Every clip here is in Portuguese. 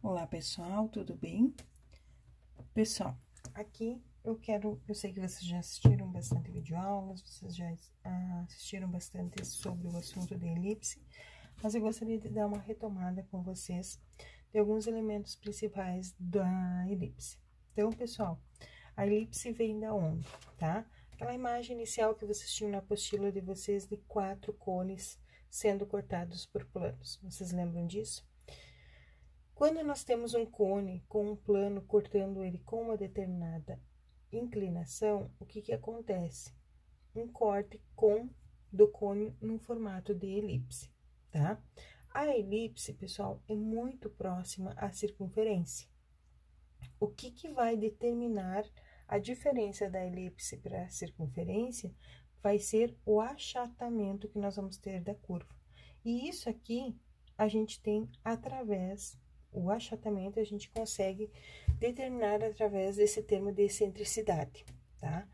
Olá, pessoal, tudo bem? Pessoal, aqui eu sei que vocês já assistiram bastante videoaulas, vocês já assistiram bastante sobre o assunto da elipse, mas eu gostaria de dar uma retomada com vocês de alguns elementos principais da elipse. Então, pessoal, a elipse vem da onde, tá? Aquela imagem inicial que vocês tinham na apostila de vocês de 4 cones sendo cortados por planos. Vocês lembram disso? Quando nós temos um cone com um plano cortando ele com uma determinada inclinação, o que acontece? Um corte do cone num formato de elipse, tá? A elipse, pessoal, é muito próxima à circunferência. O que vai determinar a diferença da elipse para a circunferência vai ser o achatamento que nós vamos ter da curva. E isso aqui a gente tem através o achatamento a gente consegue determinar através desse termo de excentricidade, tá?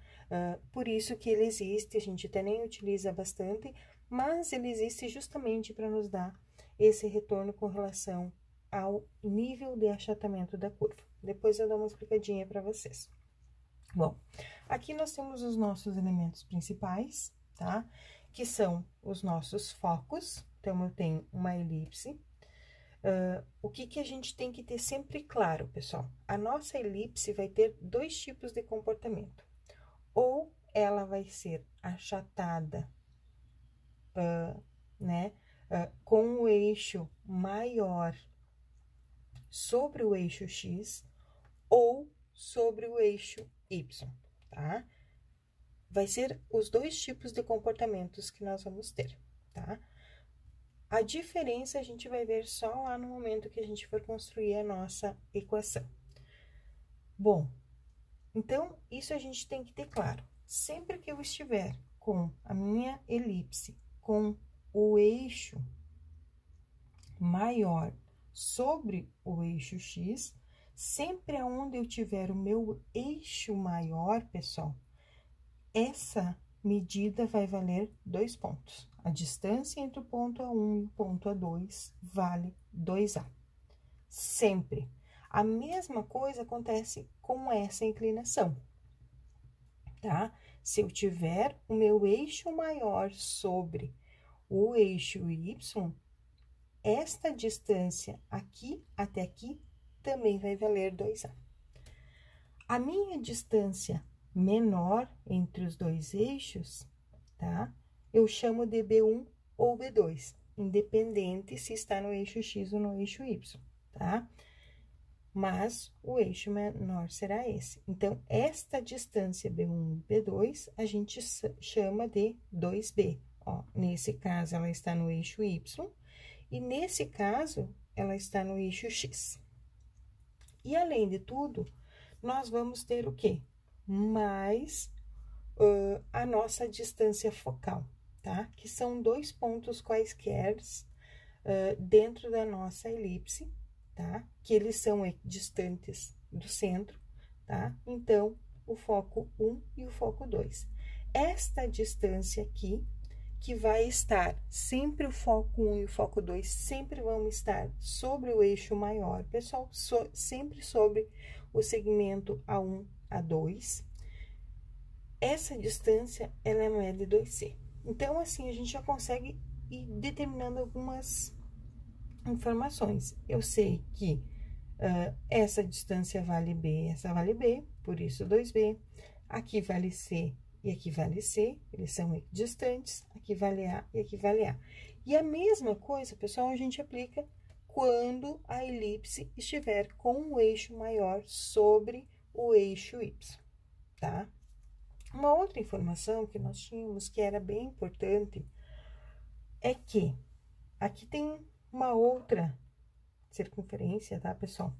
Por isso que ele existe, a gente até nem utiliza bastante, mas ele existe justamente para nos dar esse retorno com relação ao nível de achatamento da curva. Depois eu dou uma explicadinha para vocês. Bom, aqui nós temos os nossos elementos principais, tá? Que são os nossos focos. Então, eu tenho uma elipse. O que a gente tem que ter sempre claro, pessoal? A nossa elipse vai ter dois tipos de comportamento. Ou ela vai ser achatada, com o eixo maior sobre o eixo X ou sobre o eixo Y, tá? Vai ser os dois tipos de comportamentos que nós vamos ter, tá? A diferença a gente vai ver só lá no momento que a gente for construir a nossa equação. Bom, então, isso a gente tem que ter claro. Sempre que eu estiver com a minha elipse com o eixo maior sobre o eixo X, sempre aonde eu tiver o meu eixo maior, pessoal, essa medida vai valer 2 pontos. A distância entre o ponto A1 e o ponto A2 vale 2A. Sempre. A mesma coisa acontece com essa inclinação, tá? Se eu tiver o meu eixo maior sobre o eixo Y, esta distância aqui até aqui também vai valer 2A. A minha distância menor entre os dois eixos, tá? Eu chamo de B1 ou B2, independente se está no eixo X ou no eixo Y, tá? Mas o eixo menor será esse. Então, esta distância B1 e B2, a gente chama de 2B. Ó, nesse caso, ela está no eixo Y, e nesse caso, ela está no eixo X. E, além de tudo, nós vamos ter o quê? Mais a nossa distância focal, tá? Que são 2 pontos quaisquer dentro da nossa elipse, tá? Que eles são distantes do centro, tá? Então, o foco 1 e o foco 2. Esta distância aqui, que vai estar sempre o foco 1 e o foco 2, sempre vão estar sobre o eixo maior, pessoal, sempre sobre o segmento A1, A2. Essa distância, ela mede 2C. Então, assim, a gente já consegue ir determinando algumas informações. Eu sei que essa distância vale B, essa vale B, por isso 2B. Aqui vale C e aqui vale C, eles são equidistantes. Aqui vale A e aqui vale A. E a mesma coisa, pessoal, a gente aplica quando a elipse estiver com o eixo maior sobre o eixo Y, tá? Uma outra informação que nós tínhamos, que era bem importante, é que aqui tem uma outra circunferência, tá, pessoal?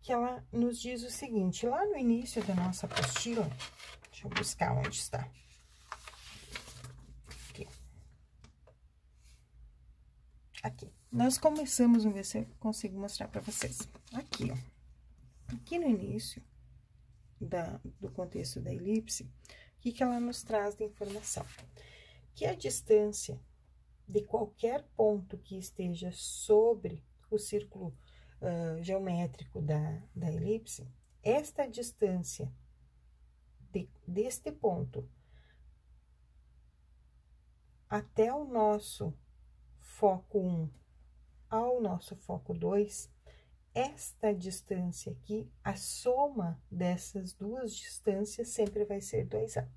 Que ela nos diz o seguinte, lá no início da nossa apostila, deixa eu buscar onde está. Aqui. Nós começamos, vamos ver se eu consigo mostrar para vocês. Aqui, ó. Aqui no início do contexto da elipse, o que ela nos traz de informação? Que a distância de qualquer ponto que esteja sobre o círculo geométrico da elipse, esta distância deste ponto até o nosso foco 1 ao nosso foco 2, esta distância aqui, a soma dessas duas distâncias sempre vai ser 2A.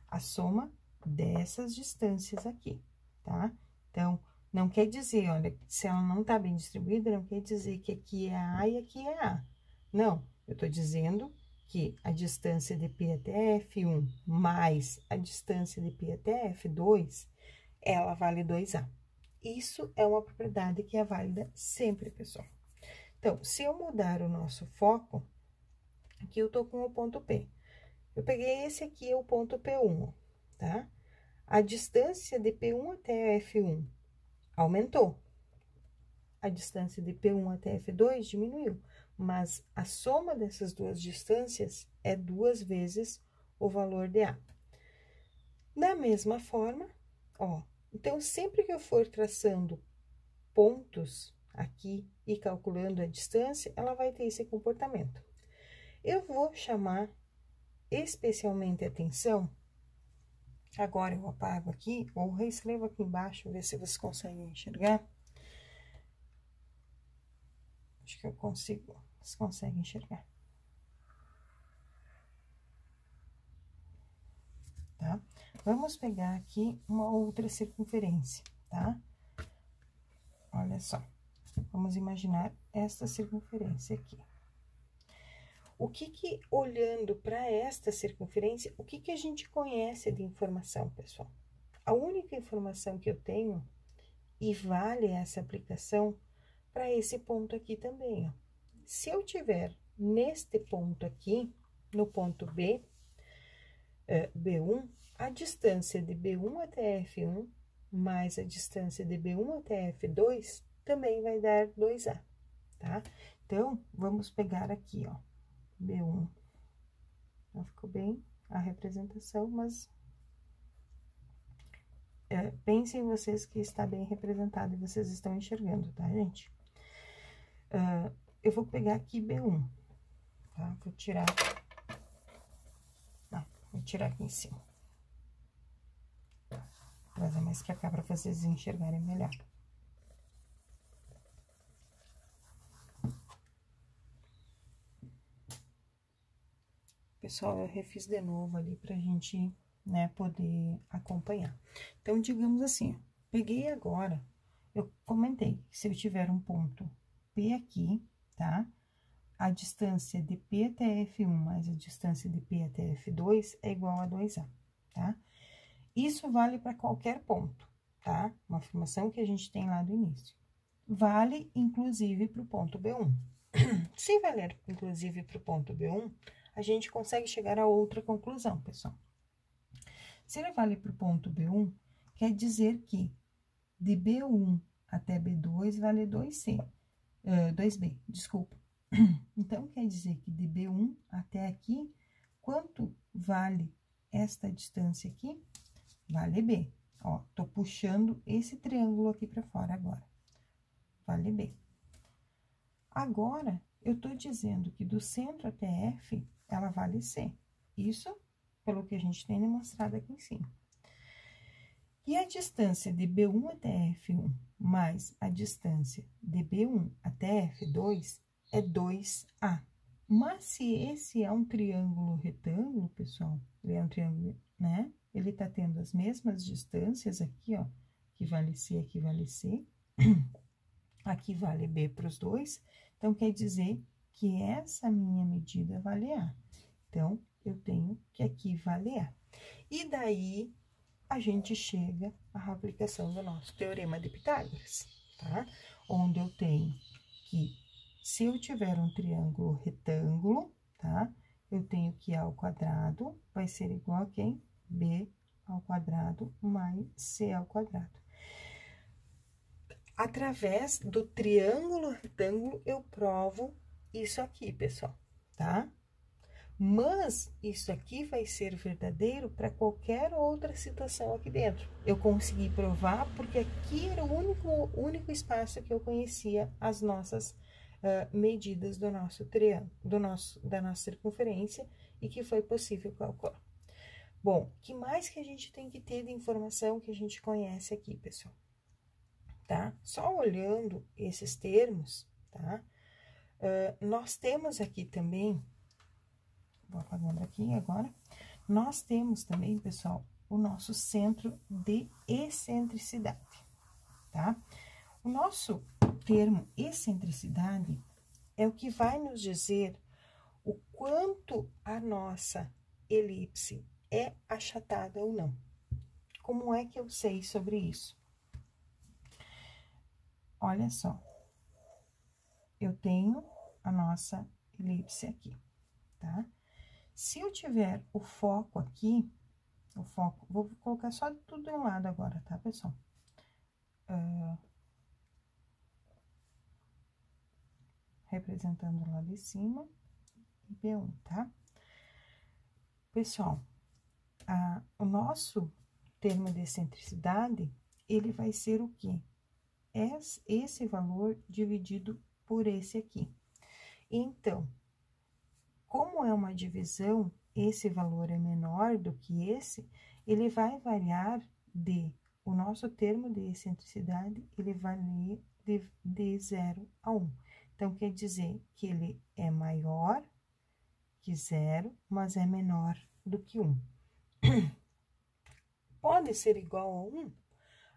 A soma dessas distâncias aqui, tá? Então, não quer dizer, olha, se ela não tá bem distribuída, não quer dizer que aqui é A e aqui é A. Não, eu tô dizendo que a distância de P até F1 mais a distância de P até F2, ela vale 2A. Isso é uma propriedade que é válida sempre, pessoal. Então, se eu mudar o nosso foco, aqui eu tô com o ponto P. Eu peguei esse aqui, é o ponto P1, tá? A distância de P1 até F1 aumentou. A distância de P1 até F2 diminuiu. Mas a soma dessas duas distâncias é 2 vezes o valor de A. Da mesma forma, ó, então, sempre que eu for traçando pontos aqui e calculando a distância, ela vai ter esse comportamento. Eu vou chamar especialmente atenção, agora eu apago aqui, ou reescrevo aqui embaixo, ver se vocês conseguem enxergar. Acho que eu consigo, vocês conseguem enxergar. Tá? Vamos pegar aqui uma outra circunferência, tá? Olha só, vamos imaginar esta circunferência aqui. O que olhando para esta circunferência, o que a gente conhece de informação, pessoal? A única informação que eu tenho, e vale essa aplicação, para esse ponto aqui também, ó. Se eu tiver neste ponto aqui, no ponto B, B1, a distância de B1 até F1, mais a distância de B1 até F2, também vai dar 2A, tá? Então, vamos pegar aqui, ó, B1. Não ficou bem a representação, mas pensem vocês que está bem representado e vocês estão enxergando, tá, gente? Eu vou pegar aqui B1, tá? Vou tirar... Não, vou tirar aqui em cima. Vou fazer mais pra cá pra vocês enxergarem melhor. Pessoal, eu refiz de novo ali pra gente, né, poder acompanhar. Então, digamos assim, peguei agora, eu comentei que se eu tiver um ponto P aqui, tá? A distância de P até F1 mais a distância de P até F2 é igual a 2A, tá? Isso vale para qualquer ponto, tá? Uma afirmação que a gente tem lá do início. Vale, inclusive, para o ponto B1. Se valer, inclusive, para o ponto B1, a gente consegue chegar a outra conclusão, pessoal. Se ele vale para o ponto B1, quer dizer que de B1 até B2 vale 2B, desculpa. Então, quer dizer que de B1 até aqui, quanto vale esta distância aqui? Vale B. Ó, tô puxando esse triângulo aqui para fora agora. Vale B. Agora, eu tô dizendo que do centro até F, ela vale C. Isso pelo que a gente tem demonstrado aqui em cima. E a distância de B1 até F1 mais a distância de B1 até F2 é 2A. Mas se esse é um triângulo retângulo, pessoal, ele é um triângulo, né? Ele tá tendo as mesmas distâncias aqui, ó, que vale C, aqui vale C. Aqui vale B para os dois. Então, quer dizer que essa minha medida vale A. Então, eu tenho que aqui vale A. E daí, a gente chega à aplicação do nosso teorema de Pitágoras, tá? Onde eu tenho que, se eu tiver um triângulo retângulo, tá? Eu tenho que A ao quadrado vai ser igual a quem? B ao quadrado mais C ao quadrado. Através do triângulo retângulo, eu provo isso aqui, pessoal, tá? Mas isso aqui vai ser verdadeiro para qualquer outra situação aqui dentro. Eu consegui provar porque aqui era o único espaço que eu conhecia as nossas medidas do nosso triângulo, da nossa circunferência, e que foi possível calcular. Bom, que mais que a gente tem que ter de informação que a gente conhece aqui, pessoal? Tá? Só olhando esses termos, tá? Nós temos aqui também, vou apagando aqui agora, nós temos também, pessoal, o nosso centro de excentricidade, tá? O nosso termo excentricidade é o que vai nos dizer o quanto a nossa elipse é achatada ou não. Como é que eu sei sobre isso? Olha só, eu tenho a nossa elipse aqui, tá? Se eu tiver o foco aqui, vou colocar só tudo de um lado agora, tá, pessoal? Representando lá de cima e P1, tá? Pessoal, o nosso termo de excentricidade, ele vai ser o quê? Esse valor dividido por esse aqui. Então, como é uma divisão, esse valor é menor do que esse, ele vai variar o nosso termo de excentricidade, ele vai de 0 a 1. Então, quer dizer que ele é maior que 0, mas é menor do que 1. Pode ser igual a 1?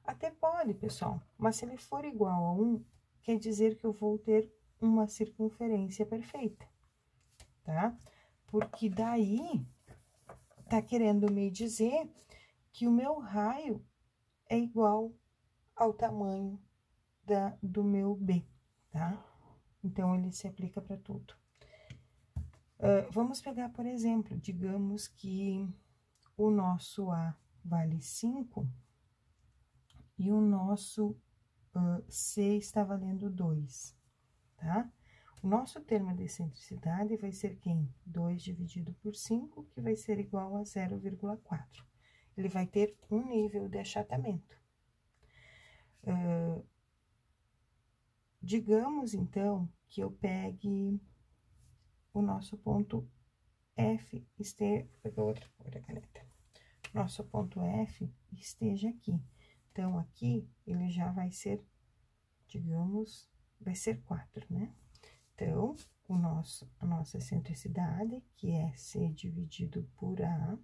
Até pode, pessoal, mas se ele for igual a 1, quer dizer que eu vou ter uma circunferência perfeita, tá? Porque daí, tá querendo me dizer que o meu raio é igual ao tamanho do meu B, tá? Então, ele se aplica para tudo. Vamos pegar, por exemplo, digamos que o nosso A vale 5 e o nosso C está valendo 2, tá? O nosso termo de excentricidade vai ser quem? 2 dividido por 5, que vai ser igual a 0,4. Ele vai ter um nível de achatamento. Digamos, então, que eu pegue o nosso ponto F, vou pegar outra cor da caneta. Nosso ponto F esteja aqui. Então, aqui, ele já vai ser, digamos, vai ser 4, né? Então, a nossa excentricidade, que é C dividido por A,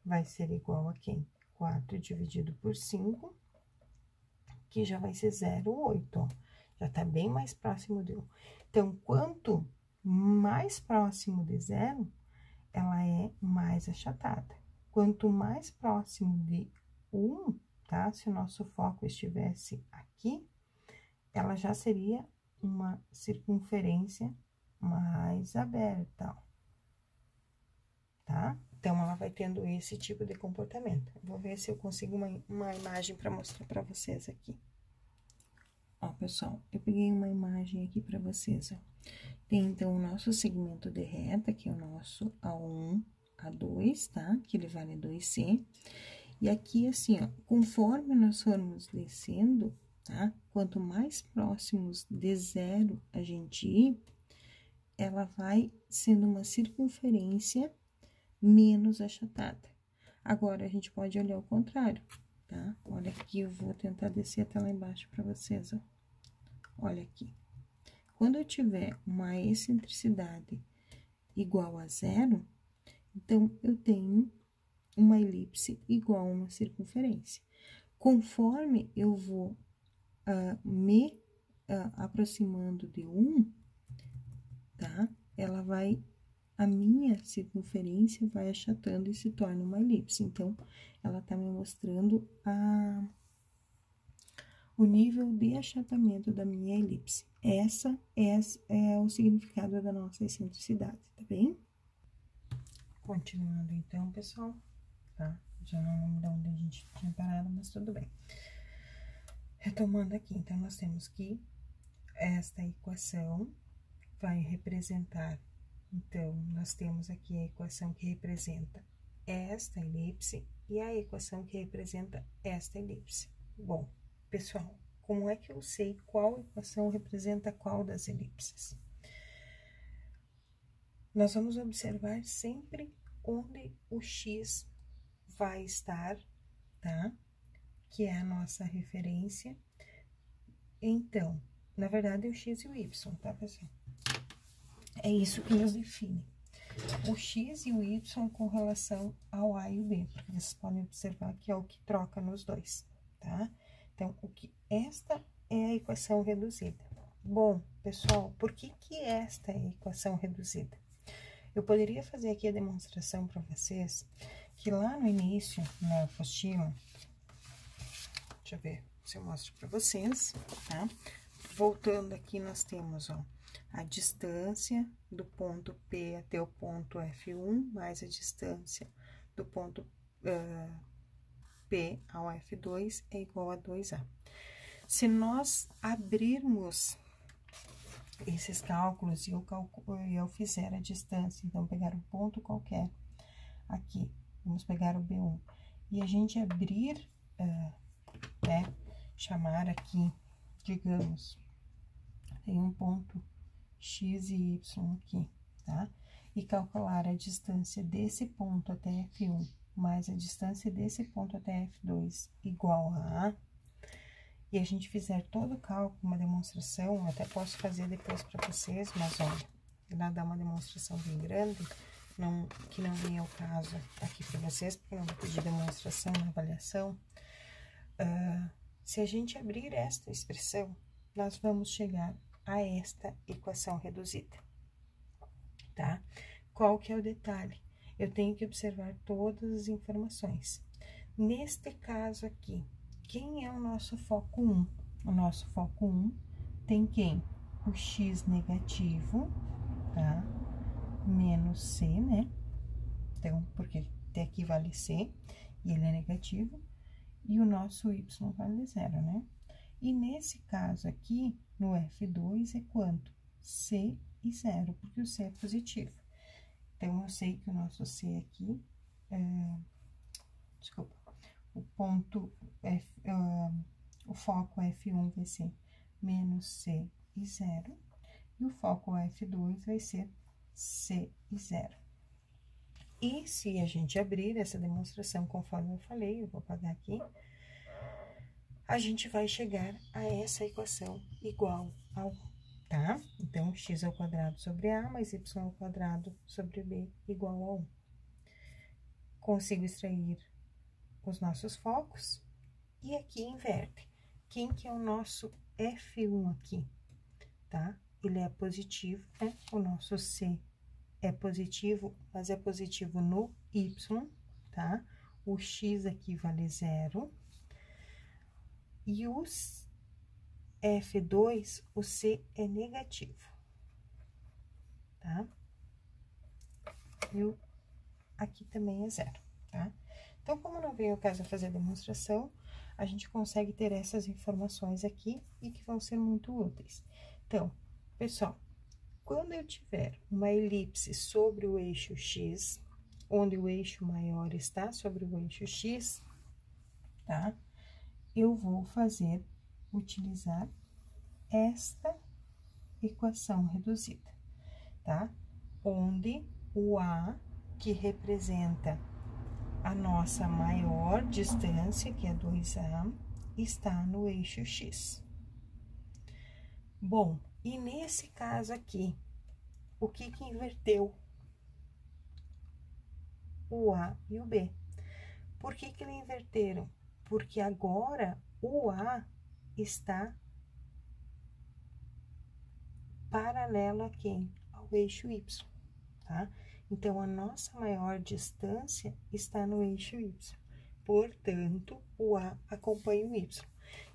vai ser igual a quem? 4 dividido por 5, que já vai ser 0,8, ó. Já tá bem mais próximo de 1. Então, quanto mais próximo de 0, ela é mais achatada. Quanto mais próximo de 1, tá? Se o nosso foco estivesse aqui, ela já seria uma circunferência mais aberta, ó. Tá? Então, ela vai tendo esse tipo de comportamento. Eu vou ver se eu consigo uma imagem para mostrar para vocês aqui. Ó, pessoal, eu peguei uma imagem aqui para vocês, ó. Tem, então, o nosso segmento de reta, que é o nosso A1, A2, tá? Que ele vale 2C. E aqui, assim, ó, conforme nós formos descendo, tá? Quanto mais próximos de 0 a gente ir, ela vai sendo uma circunferência menos achatada. Agora, a gente pode olhar o contrário, tá? Olha aqui, eu vou tentar descer até lá embaixo para vocês, ó. Olha aqui. Quando eu tiver uma excentricidade igual a 0, então, eu tenho uma elipse igual a uma circunferência. Conforme eu vou me aproximando de 1, tá? A minha circunferência vai achatando e se torna uma elipse. Então, ela tá me mostrando o nível de achatamento da minha elipse. Essa é o significado da nossa excentricidade, tá bem? Continuando, então, pessoal, tá? Já não lembro de onde a gente tinha parado, mas tudo bem. Retomando aqui, então, nós temos que esta equação vai representar. Então, nós temos aqui a equação que representa esta elipse e a equação que representa esta elipse. Bom, pessoal, como é que eu sei qual equação representa qual das elipses? Nós vamos observar sempre onde o x vai estar, tá? Que é a nossa referência. Então, na verdade, é o x e o y, tá, pessoal? É isso que nos define. O x e o y com relação ao a e o b, porque vocês podem observar que é o que troca nos dois, tá? Então, esta é a equação reduzida. Bom, pessoal, por que esta é a equação reduzida? Eu poderia fazer aqui a demonstração para vocês que lá no início, na apostila, deixa eu ver se eu mostro para vocês, tá? Voltando aqui, nós temos, ó, a distância do ponto P até o ponto F1, mais a distância do ponto P ao F2 é igual a 2A. Se nós abrirmos esses cálculos e eu fizer a distância, então, pegar um ponto qualquer aqui, vamos pegar o B1, e a gente abrir, né, chamar aqui, digamos, tem um ponto x e y aqui, tá? E calcular a distância desse ponto até F1 mais a distância desse ponto até F2 igual a A, e a gente fizer todo o cálculo, uma demonstração, eu até posso fazer depois para vocês, mas, olha, ela dá uma demonstração bem grande, que não vem ao caso aqui para vocês, porque não vou pedir demonstração na avaliação. Se a gente abrir esta expressão, nós vamos chegar a esta equação reduzida, tá? Qual que é o detalhe? Eu tenho que observar todas as informações. Neste caso aqui, quem é o nosso foco 1? O nosso foco 1 tem quem? O x negativo, tá? Menos c, né? Então, porque até aqui vale c, e ele é negativo, e o nosso y vale 0, né? E nesse caso aqui, no F2 é quanto? C e 0, porque o C é positivo. Então, eu sei que o nosso C aqui, desculpa, o ponto, o foco F1 vai ser menos C e 0, e o foco F2 vai ser C e 0. E se a gente abrir essa demonstração, conforme eu falei, eu vou apagar aqui, a gente vai chegar a essa equação igual a 1, tá? Então, x ao quadrado sobre a mais y ao quadrado sobre b igual a 1. Consigo extrair os nossos focos e aqui inverte. Quem que é o nosso F1 aqui, tá? Ele é positivo, né? O nosso C é positivo, mas é positivo no y, tá? O x aqui vale 0. E os F2, o C é negativo, tá? E aqui também é 0, tá? Então, como não veio o caso de fazer a demonstração, a gente consegue ter essas informações aqui e que vão ser muito úteis. Então, pessoal, quando eu tiver uma elipse sobre o eixo X, onde o eixo maior está sobre o eixo X, tá? Eu vou utilizar esta equação reduzida, tá? Onde o A, que representa a nossa maior distância, que é 2A, está no eixo X. Bom, e nesse caso aqui, o que inverteu? O A e o B. Por que ele inverteram? Porque agora o A está paralelo a quem? Ao eixo Y, tá? Então, a nossa maior distância está no eixo Y. Portanto, o A acompanha o Y.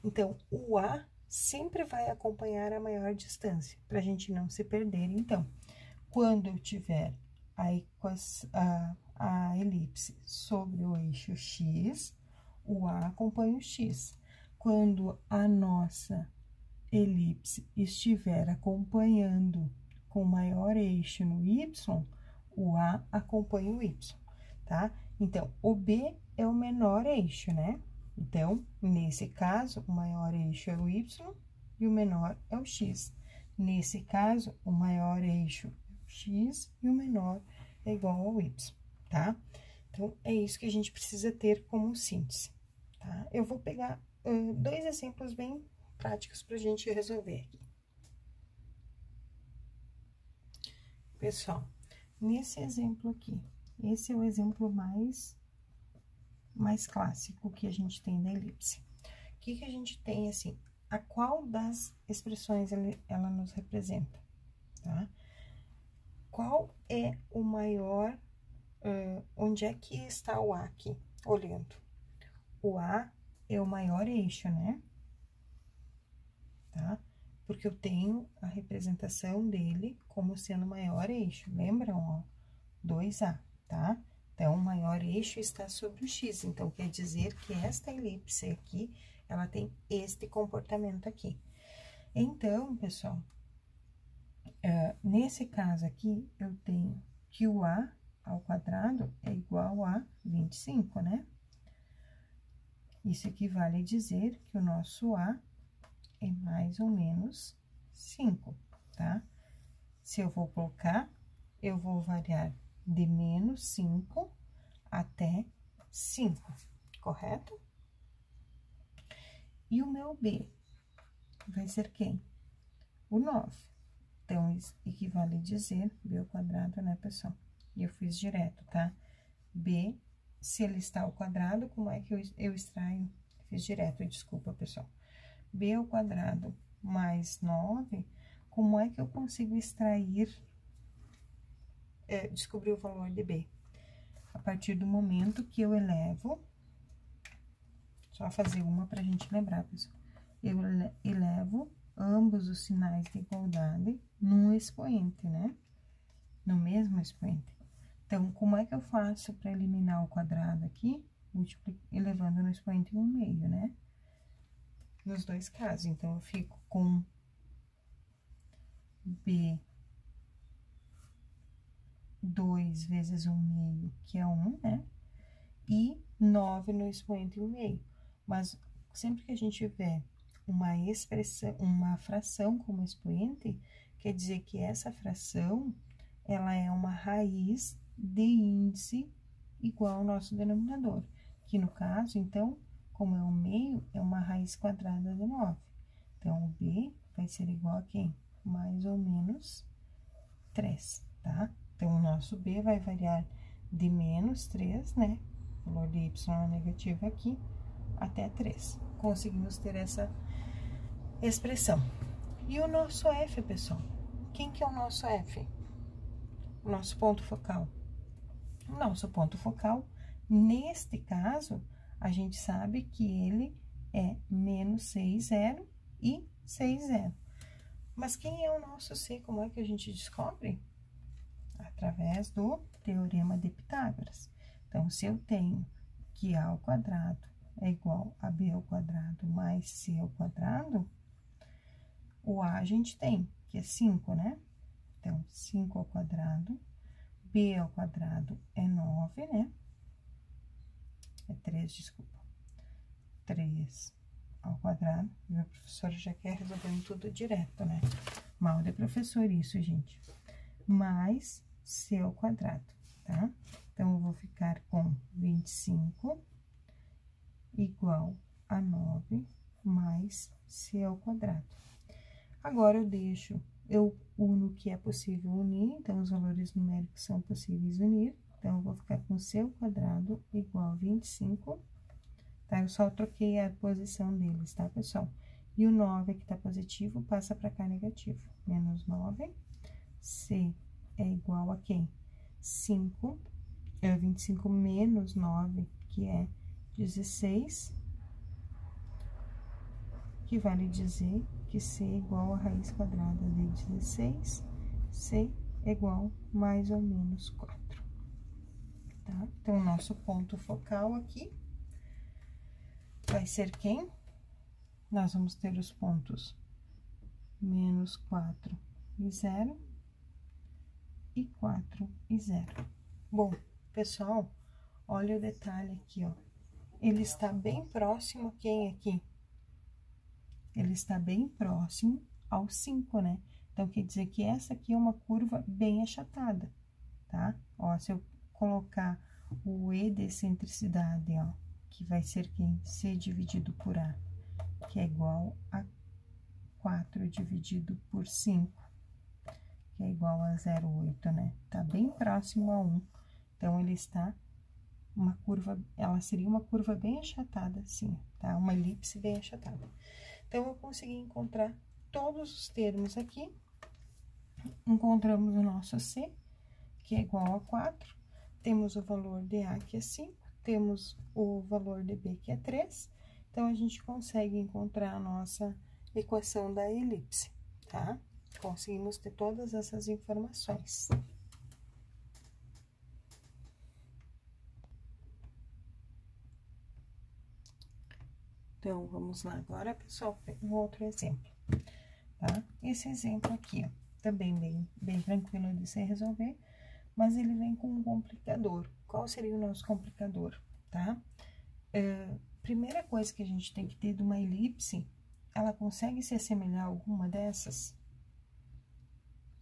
Então, o A sempre vai acompanhar a maior distância, para a gente não se perder. Então, quando eu tiver a elipse sobre o eixo X, o A acompanha o X. Quando a nossa elipse estiver acompanhando com maior eixo no Y, o A acompanha o Y, tá? Então, o B é o menor eixo, né? Então, nesse caso, o maior eixo é o y e o menor é o x. Nesse caso, o maior eixo é o x e o menor é igual ao y, tá? Então, é isso que a gente precisa ter como síntese, tá? Eu vou pegar dois exemplos bem práticos pra gente resolver aqui. Pessoal, nesse exemplo aqui, esse é o exemplo mais clássico que a gente tem da elipse. O que a gente tem, assim, a qual das expressões ela nos representa, tá? Qual é o maior, onde é que está o A aqui, olhando? O A é o maior eixo, né? Tá? Porque eu tenho a representação dele como sendo o maior eixo, lembram, ó? 2A, tá? Então, o maior eixo está sobre o x, então, quer dizer que esta elipse aqui, ela tem este comportamento aqui. Então, pessoal, nesse caso aqui, eu tenho que o A ao quadrado é igual a 25, né? Isso equivale a dizer que o nosso A é mais ou menos 5, tá? Se eu vou colocar, eu vou variar de menos 5 até 5, correto? E o meu B vai ser quem? O 9. Então, isso equivale a dizer B ao quadrado, né, pessoal? E eu fiz direto, tá? B, se ele está ao quadrado, como é que eu extraio? Fiz direto, desculpa, pessoal. B ao quadrado mais 9, como é que eu consigo extrair, descobrir o valor de B? A partir do momento que eu elevo, só fazer uma pra gente lembrar, pessoal. Eu elevo ambos os sinais de igualdade num expoente, né? No mesmo expoente. Então, como é que eu faço para eliminar o quadrado aqui? Elevando no expoente 1/2, né? Nos dois casos. Então, eu fico com B 2 vezes 1/2, que é 1, né? E 9 no expoente 1/2. Mas, sempre que a gente tiver uma expressão, uma fração como expoente, quer dizer que essa fração, ela é uma raiz de índice igual ao nosso denominador. Que no caso, então, como é 1/2, é uma raiz quadrada de 9. Então, o B vai ser igual a quem? Mais ou menos 3, tá? Então, o nosso B vai variar de menos 3, né? O valor de y é negativo aqui, até 3. Conseguimos ter essa expressão. E o nosso F, pessoal? Quem que é o nosso F? O nosso ponto focal. O nosso ponto focal, neste caso, a gente sabe que ele é menos 6, 0 e 6, 0. Mas quem é o nosso C? Como é que a gente descobre? Através do Teorema de Pitágoras. Então, se eu tenho que A ao quadrado é igual a B ao quadrado mais C ao quadrado, o A a gente tem, que é 5, né? Então, 5 ao quadrado, B ao quadrado é 9, né? É 3, desculpa. 3 ao quadrado. Meu professor já quer resolvendo tudo direto, né? Mal de professor isso, gente. Mais C ao quadrado, tá? Então, eu vou ficar com 25 igual a 9 mais C ao quadrado. Agora, eu uno o que é possível unir, então, os valores numéricos são possíveis unir. Então, eu vou ficar com C ao quadrado igual a 25, tá? Eu só troquei a posição deles, tá, pessoal? E o 9 que tá positivo passa pra cá negativo. Menos 9, C é igual a quem? 25 menos 9, que é 16, que vale dizer que C é igual a raiz quadrada de 16, C é igual mais ou menos 4, tá? Então, o nosso ponto focal aqui vai ser quem? Nós vamos ter os pontos menos 4 e 0 e 4 e 0. Bom, pessoal, olha o detalhe aqui, ó. ele está bem próximo a quem aqui? Ele está bem próximo ao 5, né? Então, quer dizer que essa aqui é uma curva bem achatada, tá? Ó, se eu colocar o E de excentricidade, ó, que vai ser quem? C dividido por A, que é igual a 4 dividido por 5, que é igual a 0,8, né? Tá bem próximo a 1. Então, ele está uma curva, ela seria uma curva bem achatada, assim, tá? Uma elipse bem achatada. Então, eu consegui encontrar todos os termos aqui. Encontramos o nosso C, que é igual a 4. Temos o valor de A, que é 5. Temos o valor de B, que é 3. Então, a gente consegue encontrar a nossa equação da elipse, tá? Conseguimos ter todas essas informações. Então, vamos lá agora, pessoal, um outro exemplo, tá? Esse exemplo aqui, ó, também bem tranquilo de se resolver, mas ele vem com um complicador. Qual seria o nosso complicador, tá? Primeira coisa que a gente tem que ter de uma elipse, ela consegue se assemelhar a alguma dessas?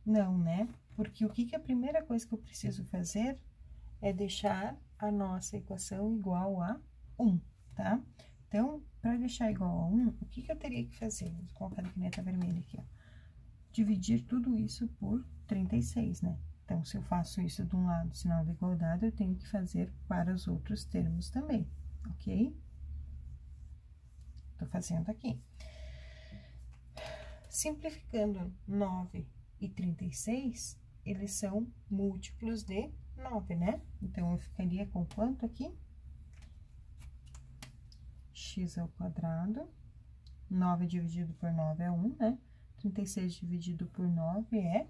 Não, né? Porque o que a primeira coisa que eu preciso fazer é deixar a nossa equação igual a 1, tá? Então, para deixar igual a 1, o que eu teria que fazer? Vou colocar a caneta vermelha aqui, ó. Dividir tudo isso por 36, né? Então, se eu faço isso de um lado, sinal de igualdade, eu tenho que fazer para os outros termos também, ok? Tô fazendo aqui. Simplificando 9 e 36, eles são múltiplos de 9, né? Então, eu ficaria com quanto aqui? X ao quadrado, 9 dividido por 9 é 1, né? 36 dividido por 9 é,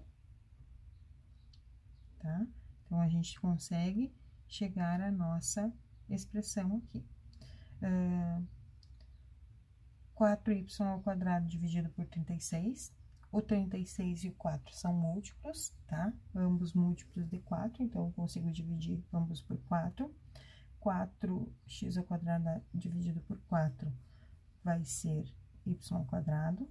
tá? Então, a gente consegue chegar à nossa expressão aqui. 4y ao quadrado dividido por 36, o 36 e o 4 são múltiplos, tá? Ambos múltiplos de 4, então, eu consigo dividir ambos por 4. 4x ao quadrado dividido por 4 vai ser y ao quadrado.